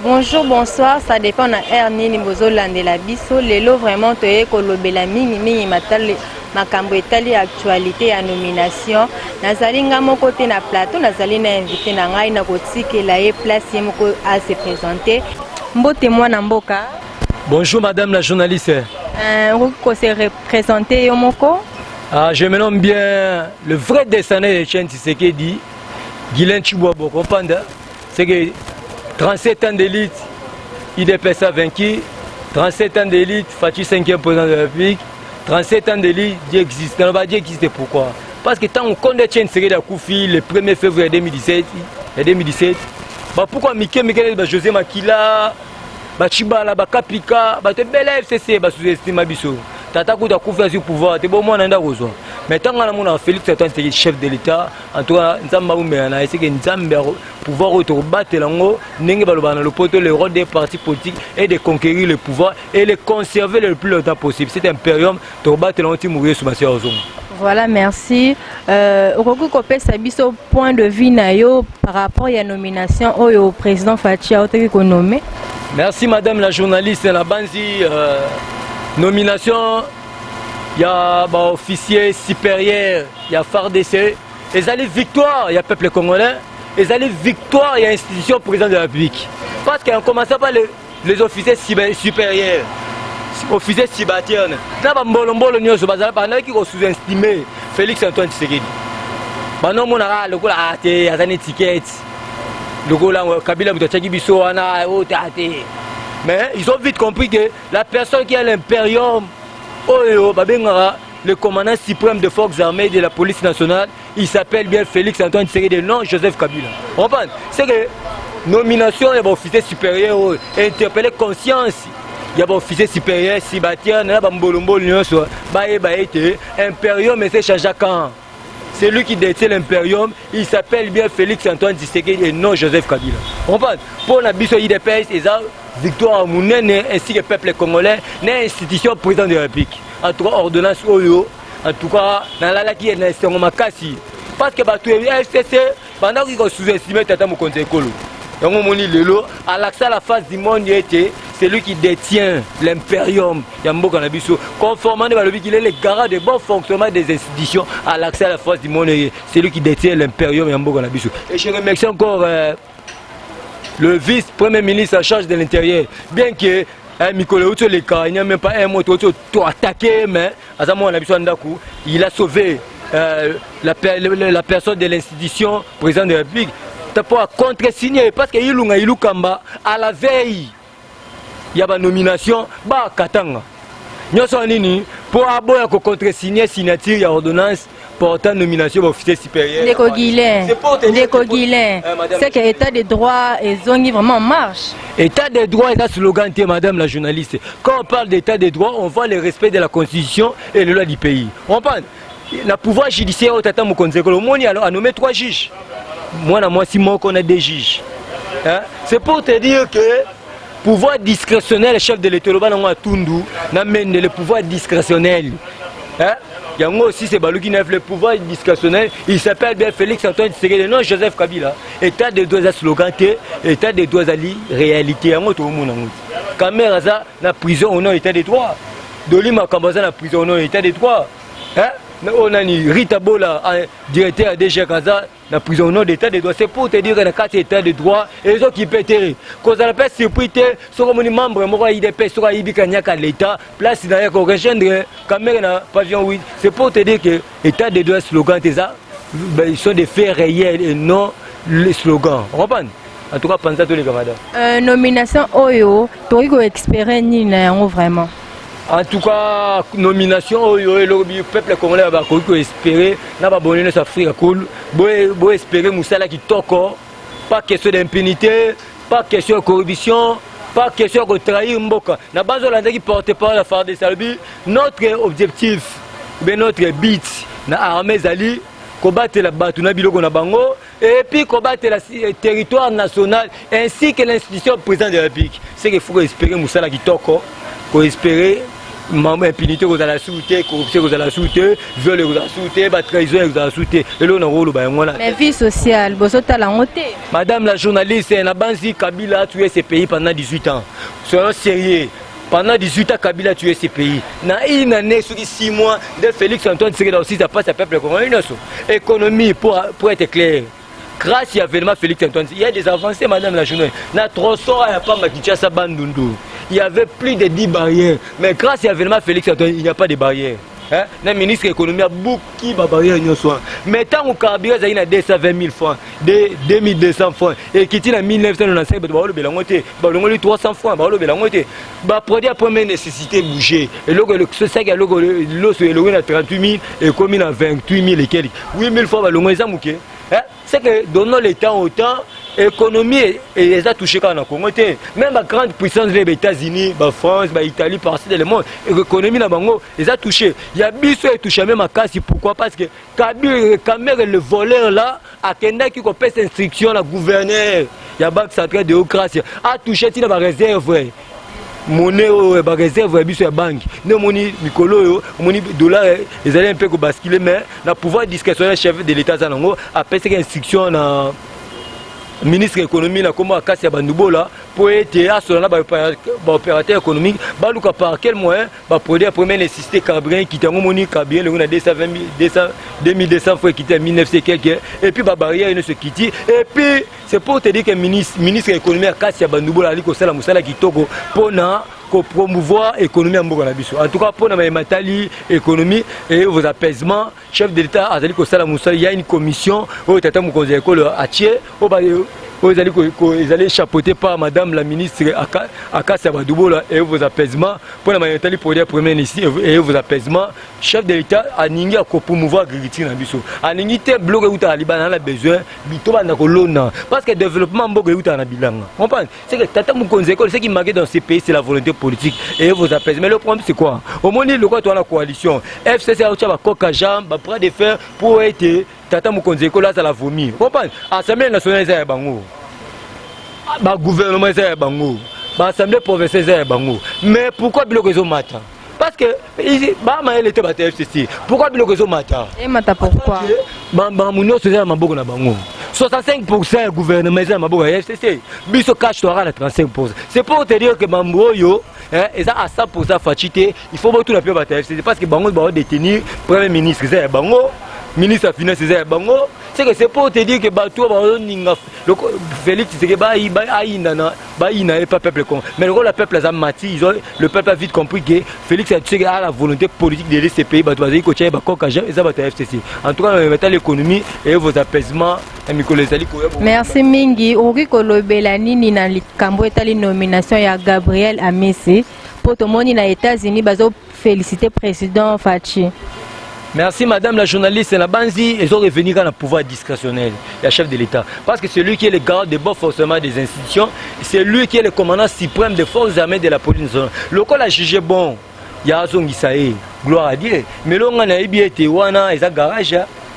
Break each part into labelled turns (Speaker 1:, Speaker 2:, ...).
Speaker 1: Bonjour, bonsoir, ça dépend de Ernini Bozolande la biso. Lelo vraiment toye kolobela mingi matali makambo etali actualité ya nomination. Nazali nga moko te na plateau, nazali na invité na ngai na kotikela ye place ye moko à se présenter. Mbote mwana mboka.
Speaker 2: Bonjour madame la journaliste.
Speaker 1: Ko se représenter yo moko.
Speaker 2: Je me nomme bien le vrai descendant de Etienne Tshisekedi, Guylain Chibobo, comprendre? C'est que 37 ans d'élite, IDPS a vaincu, 37 ans d'élite, Fatou 5e président de la République, 37 ans d'élite, Dieu existe. On va dire existe pourquoi? Parce que tant qu'on connaît Etienne Tshisekedi à Koufi le 1er février 2017, pourquoi Mikel José Makila, Chibala, Kapika, Bela FCC, sous-estime Abisso. Tata Kouta Koufi sur pouvoir, t'es bon moi nanda rezo. Mais tant qu'on a Félix Antoine chef de l'État, en tout cas, Nzamba Oumena, c'est que Nzamba pouvoir rebattre l'ango, n'engue balobana le poteau, le rôle des partis politiques et de conquérir le pouvoir et le conserver le plus longtemps possible. C'est impérium, de rebattre l'anti mourir sous ma sœur Ozon.
Speaker 1: Voilà, merci. Roku Kopé Sabiso, point de vue nayo par rapport à la nomination au président Fatia Oteki qu'on nommé.
Speaker 2: Merci madame la journaliste, la Banzi. Nomination, il y a officier supérieur, il y a FARDC, ils allaient victoire, il y a peuple congolais, ils allaient victoire, il y a institution président de la République. Parce qu'on commençait par les officiers supérieurs, officiers cibatiens. Là, qui ont sous-estimé Félix Antoine Tshisekedi. Maintenant, on a le ticket, le Kabila Biso, mais ils ont vite compris que la personne qui a l'impérium, le commandant suprême des forces armées de la police nationale, il s'appelle bien Félix Antoine Tshisekedi, non Joseph Kabila. On comprend? C'est que nomination, il y a un officier supérieur, interpeller conscience. Il y a un officier supérieur, Sibatian, il y a un bolombo, impérium, mais c'est Chajakan. C'est lui qui détient l'impérium, il s'appelle bien Félix Antoine Tshisekedi et non Joseph Kabila. On comprend? Pour la biso IDPS, ils ont victoire à Mounene ainsi que le peuple congolais, l'institution président de la République. En tout cas, ordonnance Oyo, en tout cas, dans la qui est dans Makasi. Parce que les FCC, pendant qu'ils ont sous-estimé Tata Mokonze Ekolo, à l'accès à la face du monde, c'est lui qui détient l'impérium Yambo Kanabiso. Conformément à lui qu'il est le garant de bon fonctionnement des institutions à l'accès à la face du monde, c'est lui qui détient l'impérium Yambo Kanabiso. Et je remercie encore le vice-premier ministre en charge de l'intérieur, bien que il n'y a même pas un mot tout attaqué, mais il a sauvé la personne de l'institution président de la République. Pour contre-signer, parce qu'il y a à la veille, il y a une nomination, Katanga. Nous pour avoir contre-signer signature, il y a ordonnance portant nomination officier supérieur.
Speaker 1: C'est que l'état de droit est vraiment en marche.
Speaker 2: État de droit est un slogan, madame la journaliste. Quand on parle d'état de droit, on voit le respect de la constitution et les lois du pays. On parle. Le pouvoir judiciaire au Tata Mokonze Ekolo, a nommé 3 juges. Moi, si on a des juges. C'est pour te dire que le pouvoir discrétionnel, le chef de l'État, le pouvoir discrétionnel. Il y a aussi c'est Balou qui nève le pouvoir discrétionnel. Il s'appelle bien Félix Antoine Tshisekedi, non Joseph Kabila. État de droit à slogan, état de droit à réalité. Caméra ça, la prison au nom état de droit. Dolima Kambaza la prison au nom état de droit. On a Rita Bola, directeur de DG Kaza, la prison au nom d'état de droit. C'est pour te dire que dans 4 états de droit, et les autres qui pètent. Quand on a fait surpris, sur les membres, moi, il dépêche sur l'État, place dans la rejoindre, caméra pavillon 8. C'est pour te dire que l'état de droit, slogan, ils sont des faits réels et non les slogans. On comprend? En tout cas, pensez à tous les camarades.
Speaker 1: Nomination Oyo, tu as expérimenté vraiment.
Speaker 2: En tout cas, nomination, le peuple congolais va espérer, n'a pas bonné sa frère cool, espérer Moussala qui toko, pas question d'impunité, pas question de corruption, pas question de trahir Mboka. N'a pas besoin de qui porte par la FARDC. Notre objectif, notre but, na armée Zali, combattre la Batuna Biloko na Bango, et puis combattre le territoire national ainsi que l'institution présidente de la République. C'est qu'il faut espérer Moussala qui toko, faut espérer impunité aux la souté, corruption aux la souté, viol aux la souté, trahison aux la souté. Et là on a rôle
Speaker 1: mais vie sociale, bosota la montée.
Speaker 2: Madame la journaliste, Nabanzi Kabila a tué ces pays pendant 18 ans. Soyons sérieux. Pendant 18 ans, Kabila a tué ces pays. Dans une année, sur 6 mois, de Félix Antoine Tshisekedi aussi, ça passe à peuple congolais. Économie, pour être clair. Grâce à l'événement Félix Antoine, il y a des avancées, madame la journaliste. Dans 300 ans, il n'y a pas Makichasa Bandundu. Il y avait plus de 10 barrières. Mais grâce à l'événement Félix Antoine, il n'y a pas de barrières. Le ministre de l'économie a beaucoup de barrières. Mais tant que Kabila a 220 000 francs, 2200 francs, et qui est en 1995, il a 300 francs. Il produit la première nécessité de bouger. Et ce sac a 38 000 et comme il a 28 000 et quelques. 8 000 francs, c'est que donnons le temps au temps, l'économie les a touchés quand on a Congo. Même la grande puissance des États-Unis, la France, l'Italie, partout dans le monde, l'économie les a touchés. Il y a Bissou qui touché même à Kassi. Pourquoi? Parce que Kabila, le voleur là, a Kenda qui a fait instruction à la gouverneur, il y a Banque centrale de Haut-Gracie, a touché la réserve. Monnaie réserve à la banque. Nous avons des dollars, ils allaient un peu basculer, mais le pouvoir discrétionnaire chef de l'État a fait une instruction à ministre de l'économie comment Kassia Bandoubola pour être opérateur économique par quel moyen produire la première nécessité carburant qui était moni carburant le 2200 fois qui était 1900 quelques et puis barrière ne se quitte et puis c'est pour te dire que ministre de l'économie Kassia Bandoubola ali ko sala musala kitoko pona pour promouvoir l'économie en Bourg. En tout cas, pour la matali économie et vos apaisements, chef de l'État, il y a une commission où il y a un conseil ils allaient chapeauter par madame la ministre Akassa Badoubola et vos apaisements pour la matali pour les premiers ici et vos apaisements. Chef de l'État a ningi à promouvoir l'agriculture dans biso. A ningi te bloqué où ta Liban a besoin bitoba na kolona parce que le développement Bourg où ta na bilanga. Comprendre? C'est que tata mon conseil ce qui manque dans ces pays c'est la volonté politique et vos apaisements. Mais le problème c'est quoi? Au moins le quoi toi la coalition FCC a tu vas coca jambe va prendre des fer pour être tata mon conseil là ça la vomir. Comprendre? Assemblée nationale ça bango. Ba gouvernement ça bango. Ba assemblée provinciale ça bango. Mais pourquoi bloquer zo matin? Parce que il était battu FCC. Pourquoi bloquer matin?
Speaker 1: Et mata pourquoi?
Speaker 2: 65% gouvernement est à FCC. Biso cash toi à 35%. C'est pour te dire que Mamboyo est à 100% fatigué. Il faut tout la paix battre FCC parce que Bango va détenir premier ministre c'est Bango, ministre des finances c'est Bango. C'est pour te dire que Batou va Félix c'est que Baïna pas peuple con. Mais le peuple a mati, le peuple a vite compris que Félix a la volonté politique de laisser ces pays battre les coachs et ça va FCC. En tout cas, mettre l'économie et vos apaisements.
Speaker 1: Merci Mingi. Ori kolobelani ni na likambo etali nomination ya Gabriel Amisi pour tout le monde na États-Unis bazo féliciter président Fachi.
Speaker 2: Merci madame la journaliste Nabanzi, ils ont revenu dans le pouvoir discrétionnel, le chef de l'État. Parce que c'est lui qui est le garde des bons forcément des institutions, c'est lui qui est le commandant suprême des forces armées de la police nationale. Le col a jugé bon, il y a son Gisaï, gloire à Dieu. Mais là on a eu bien été wana, ils ont garage,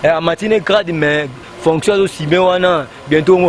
Speaker 2: à matinée grade mais fonction aussi mais wana bientôt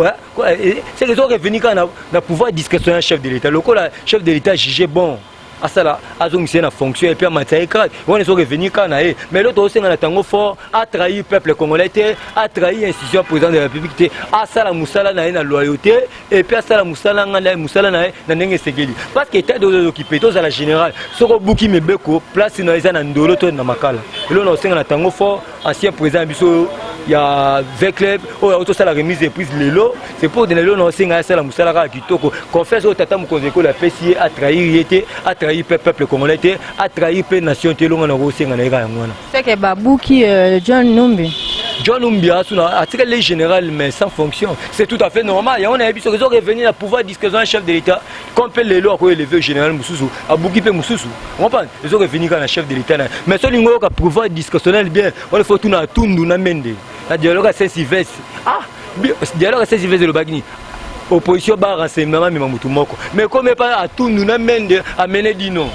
Speaker 2: c'est qu'ils ont revenu dans le pouvoir discrétionnel chef de l'État. Le col chef de l'État a jugé bon. À ça là, à son la fonction et puis à matière on est revenu quand mais l'autre aussi dans le tango fort a trahi le peuple congolais, a trahi l'institution président de la République, à ça la moussala na loyauté et puis à ça la moussala na n'engue segeli parce que état de occupé tous à la générale soko buki mebeko place na isa na ndolo to na makala et là on est dans le tango fort ancien président biso il y a 20 clubs auto ça la remise des prises lelo c'est pour donner le nom à ça la moussala kitoko confesse au tata mukonzeko la PCA a trahi le peuple congolais a trahi le nation
Speaker 1: c'est que Babouki John
Speaker 2: Numbi a tiré les générales mais sans fonction. C'est tout à fait normal. Et on a vu qu'ils ont revenu à pouvoir discrétionnaire chef de l'État. Comme le lois pour élever le général Moussoussou, à Boukipe Moussoussou. On comprend? Ils ont revenu quand le chef de l'État. Mais ce qui a pouvoir discrétionnaire bien, il faut tout na tundu na mende. La dialogue à Saint-Sylvestre. Ah, dialogue à Saint-Sylvestre le Bagni. Opposition bar renseignement mais Mamoutou Moko. Mais comme pas à tundu na mende à mener dino.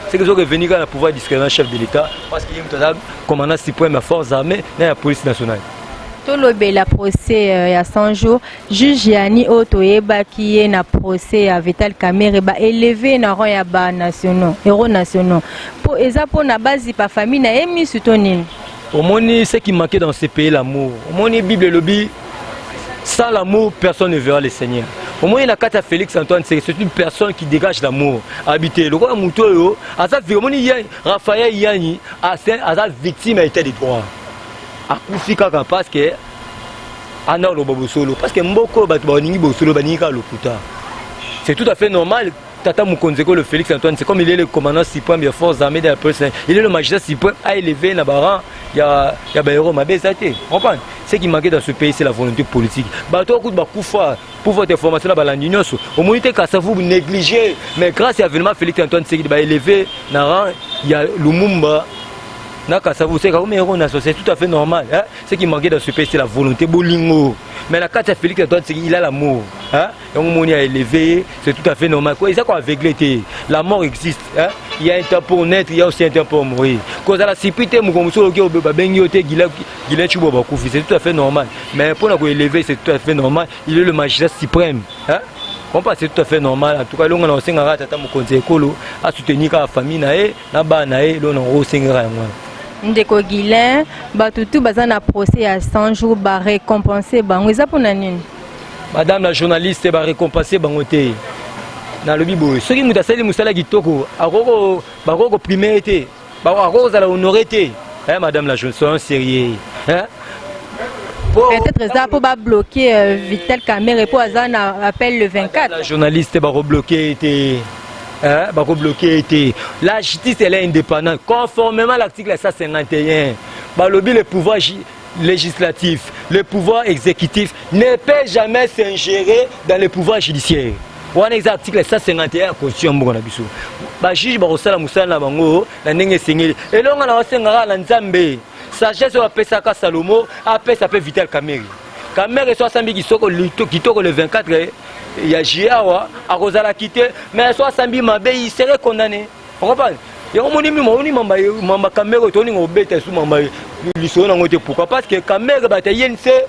Speaker 2: C'est que je suis venu dans le pouvoir discrétionnaire chef de l'État parce qu'il y a un commandant suprême de la force armée et de la police nationale.
Speaker 1: tolobela procès ya 100 jours juge yani otoyeba qui est na procès ya Vital Kamerhe ba élevé na rang ya ba nationaux héros nationaux pour eza pour na base pa famille na emi sutonine.
Speaker 2: Au monde ce qui manquait dans ce pays l'amour. Au monde Bible lobby sans l'amour personne ne verra le Seigneur. Au moins la carte à Félix Antoine c'est une personne qui dégage l'amour habité le roi Mutoyo à sa vraiment Raphaël Yani à sa victime a été des droits. Akufika parce que ana lo bobosolo parce que mboko batu baningi bosolo banika lokuta. C'est tout à fait normal. Tata Mukonzeko le Félix Antoine c'est comme il est le commandant suprême des forces armées de la police. Il est le magistrat suprême à élever Nabaran. Il y a Bayero Mabezate. Comprends? Ce qui manquait dans ce pays c'est la volonté politique. Bato coup de bakoufa pour votre formation là balandinyo. Au moins que vous négligez mais grâce à l'événement Félix Antoine c'est qu'il va élever Naran il y a Lumumba. C'est tout à fait normal. Hein? Ce qui manquait dans ce pays, c'est la volonté bolingo. Mais la carte Félix Antoine, c'est qu'il a l'amour. Hein? On a élevé, c'est tout à fait normal. Quoi, ils ont aveuglé. La mort existe. Hein? Il y a un temps pour naître, il y a aussi un temps pour mourir. Quand la sécurité, c'est tout à fait normal. Mais pour nous élever, c'est tout à fait normal. Il est le magistrat suprême. Hein? C'est tout à fait normal. En tout cas, on a soutenir la famille,
Speaker 1: Ndeko Guilain, batutu bazana procès à 100 jours ba récompenser bango eza pona nini?
Speaker 2: Madame la journaliste ba récompenser bango te. Na lobi boy, soki muta sali musala kitoko, akoko bakoko primer te. Bakoko za la honorer te. Hein madame la journaliste, soyons sérieux. Hein?
Speaker 1: Peut-être ça pour ba bloquer Vital Kamerhe pour azana appel le 24.
Speaker 2: La journaliste ba rebloquer te. La justice elle est indépendante conformément à l'article 151. Le pouvoir législatif, le pouvoir exécutif ne peut jamais s'ingérer dans le pouvoir judiciaire. On a l'article 151 de la Constitution. Le juge va musala bango na ndenge sengeli. Et là on a la nzambe. Sagesse va pesa ka Salomo, après ça peut Vital Kamerhe. Kamerhe soit sambi kitoko le 24. Il y a Jiawa, à Rosala quitté, mais soit Sambi Mabé, il serait condamné. On comprend? Et on m'a Kamerhe, on bête sous Mamba, pourquoi? Parce que Kamerhe, c'est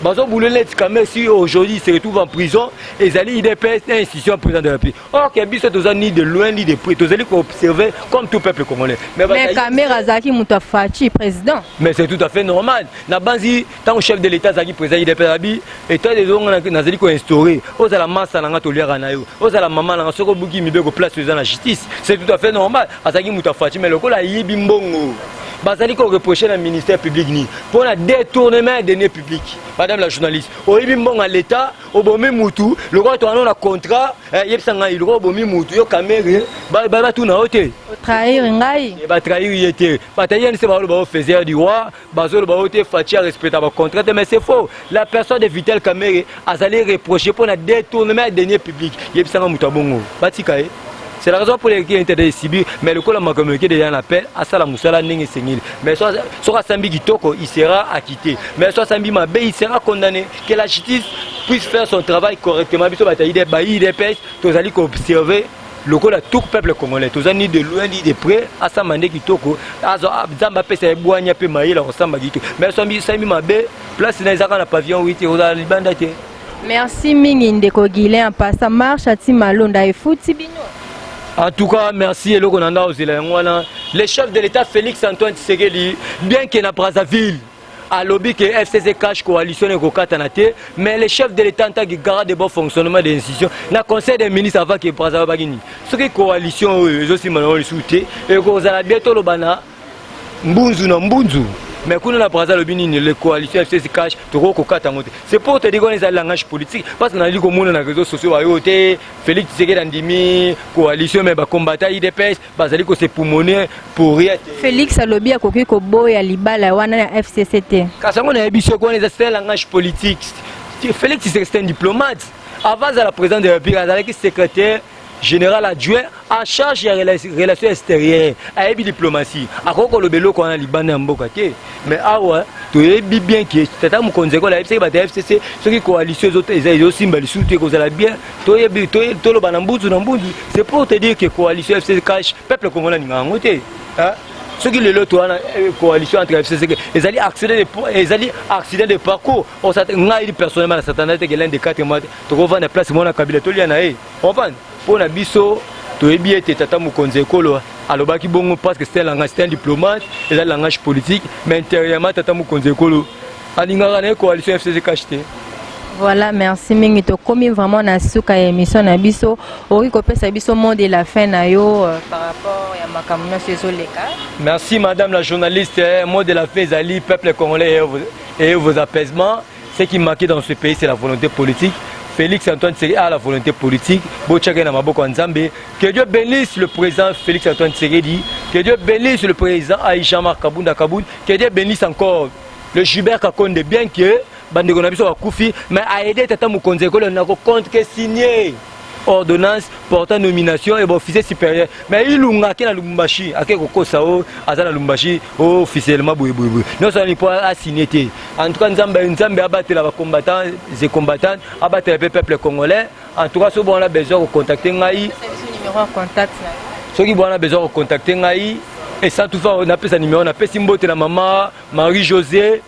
Speaker 2: Bazo Boulellet Kamerhe, si aujourd'hui se retrouve en prison, et Zali IDPS, institution président de la République. Or, Kabi, c'est ni de loin ni de près, tous les observer comme tout peuple congolais.
Speaker 1: Mais Kamerhe Azaki Moutafachi, président.
Speaker 2: Mais c'est tout à fait normal. Nabanzi, tant que chef de l'État, Zaki président IDPS, État des gens qui ont instauré, aux à la masse, à la tolère, aux à la maman, à la Sorobuki, mi bego place dans la justice. C'est tout à fait normal. Azaki Moutafachi, mais le coup, la Yibimbongo. Bazali ko reproché le ministère public ni pour le détournement des deniers publics. Madame la journaliste, au Yibimbongo à l'État, au Bomi Moutou, le roi tourne un contrat, Yepsanga il roi Bomi Moutou, yo Kamerhe, ba tout na hote.
Speaker 1: Trahir ngai.
Speaker 2: Ba trahir yete. Batayen c'est ba le faiseur du roi, bazol ba hote fatia respecter ba contrat mais c'est faux. La personne de Vital Kamerhe a allé reprocher pour le détournement des deniers publics. Yepsanga Moutabongo. Batikae. C'est la raison pour laquelle il est interdit de subir, mais le col m'a communiqué déjà un appel à Sala Moussala Nengue Sengil. Mais soit Sambi Kitoko, il sera acquitté. Mais soit Sambi Mabé, il sera condamné. Que la justice puisse faire son travail correctement. Biso bataille des baillis des pêches, tous allez observer le col à tout peuple congolais. Tous ni de loin ni de près, à Samande Kitoko, à Zamba Pesa Boigna Pemaïla, au Samba Gito. Mais soit Sambi Mabé, place dans les arènes à pavillon 8 et aux Alibandate.
Speaker 1: Merci Mingi Ndeko Guilain, ça marche à Timalonda et Foutibino.
Speaker 2: En tout cas, merci et le chef de l'État Félix Antoine Tshisekedi, bien qu'il n'a pas Brazzaville, a lobby que FCC cache coalition et Kokatanate, mais le chef de l'État en tant que garant de bon fonctionnement des institutions, n'a conseil des ministres avant que Brazzaville bagini. Ce qui coalition, ils aussi manuel soutien et qu'on a bientôt le bana Mbunzu na Mbunzu. Mais quand on a présent le bini, les coalitions FCC cash, c'est pour te dire qu'on est dans le langage politique. Parce qu'on a dit que dans les réseaux sociaux, Félix Tshisekedi Andimi, coalition, mais combattant IDPS, c'est pour monnaie, pour rien.
Speaker 1: Félix a lobby à Koki Kobo et à Libala, wana FCCT.
Speaker 2: Quand on a dit qu'on est dans le langage politique, Félix c'est un diplomate. Avant la présidente de la République, il était secrétaire général adjoint en charge des relations extérieures, à la diplomatie. À quoi le bélo qu'on a Liban en Bokate. Mais ah ouais, tu es bien qui est. C'est un conseil la FCC, ceux qui coalition ils aussi mal soutien que vous allez bien. Tu es le banambouzou. C'est pour te dire que coalition FCC cache peuple congolais n'a pas. Ce qui est l'autre coalition entre FCC, ils allaient accident de parcours. On s'attend personnellement à Satan que l'un des 4 mois, tu revends la place, mon Kabila, tu l'as eu. On pense, pour la biso, tu es bien, tu es tata moukonze kolo. Alors, baki bongo parce que c'est un diplomate, et un langage politique, mais intérieurement, tata moukonze kolo. Aningara na coalition FCC cacheté.
Speaker 1: Voilà, merci mingi to komi vraiment na suka émission na biso ori ko pesa biso mot de la fin na yo par rapport ya makamuna sezo leka.
Speaker 2: Merci madame la journaliste, mot de la fin Zali peuple congolais et vos apaisements. Ce qui manquait dans ce pays c'est la volonté politique. Félix Antoine Tshisekedi a la volonté politique. Bochake na maboko nzambe. Que Dieu bénisse le président Félix Antoine Tshisekedi. Que Dieu bénisse le président Aïcha-Marc Kabunda Kaboun. Que Dieu bénisse encore le Gilbert Kakonde, bien que bandeko na biso bakufi mais a aidé tata mokonzi ekolo na ko compte que signé ordonnance portant nomination et officier supérieur mais ilunga ke na Lubumbashi ake kokosa o azana Lubumbashi officiellement boye non ça ni pas à signer en tout cas nzambe abatela ba combattants et combattantes abatela le peuple congolais en tout cas so bon on a besoin de contacter ngai
Speaker 1: numéro de contact
Speaker 2: ceux qui bon on a besoin de contacter ngai et ça tout fa on appelle sa numéro on appelle Simbote na maman Marie-Josée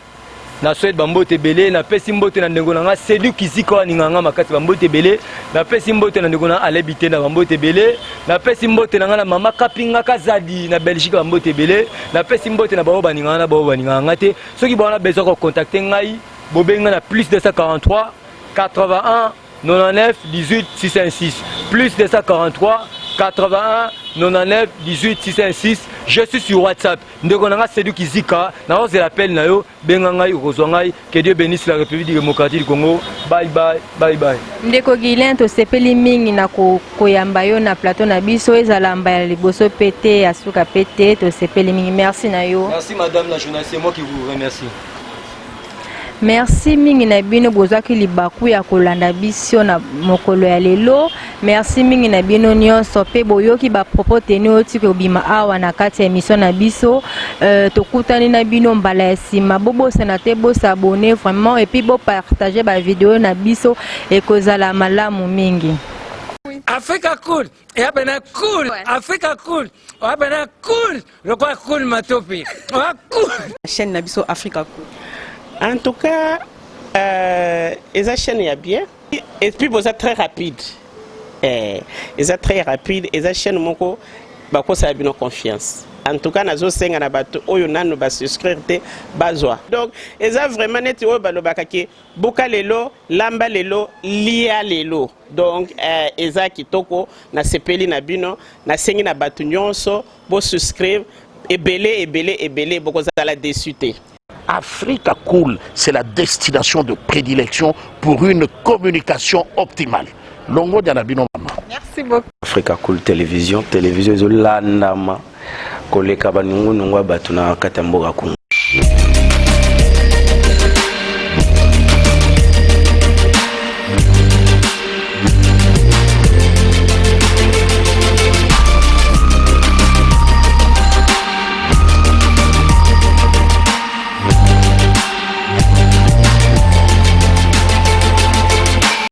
Speaker 2: na souhaite bambote belé na pesi mbote na ndeko na nga Sedu Kiziko aninganga makati bambote belé na pesi mbote na ndeko na alebité na bambote belé na pesi mbote na nga na mama Kapinga Kazadi na Belgique bambote belé na pesi mbote na bao baninganga na bao baninganga te soki bona besoin de contacter ngai bobenga na plus 243 81 99 18 616 plus 243 81 99 18 616. Je suis sur WhatsApp. Ndeko Sedu Kizika, na ose l'appel na yo bengangai kozwangai. Que Dieu bénisse la République démocratique du Congo. Bye bye bye bye.
Speaker 1: Ndeko Guilain to sepeli mingi na koyamba yo na plateau na biso ezalamba ya liboso pété asuka pété to sepeli mingi. Merci na yo.
Speaker 2: Merci madame la journaliste, c'est moi qui vous remercie.
Speaker 1: Merci mingi na bino bozaki libaku ya kolanda biso na mokolo ya lelo. Merci mingi na bino nyonso pe boyoki ba propos tenu oti ko bima awa na kati ya émission na biso tokutani na bino mbala ya sima bobo senate bo s'abonner vraiment et puis bo partager ba vidéo na biso et kozala malamu mingi.
Speaker 3: Africa cool, et abena cool, Africa cool, abena cool, le quoi cool matopi, cool.
Speaker 4: Chaîne na biso Africa cool. En tout cas, les chaînes y bien. Et puis, vous êtes très rapide. Ils êtes très rapide. Les chaînes, moko, bako ça a bien confiance. En tout cas, nazo senga na bato oyo nanu ba souscrire te bazwa. Donc, ils ont vraiment net oyo balobaka ke boka lelo, lamba lelo, lia lelo. Donc, ils ont kitoko na sepeli na bino, na sengi na bato nyonso, bo souscrire ebele boko za la déçuté.
Speaker 5: Africa Cool, c'est la destination de prédilection pour une communication optimale. Longo Dianabino Mama.
Speaker 1: Merci beaucoup.
Speaker 6: Africa Cool télévision izolandama koleka baningu nungwa batuna katamboga kungu.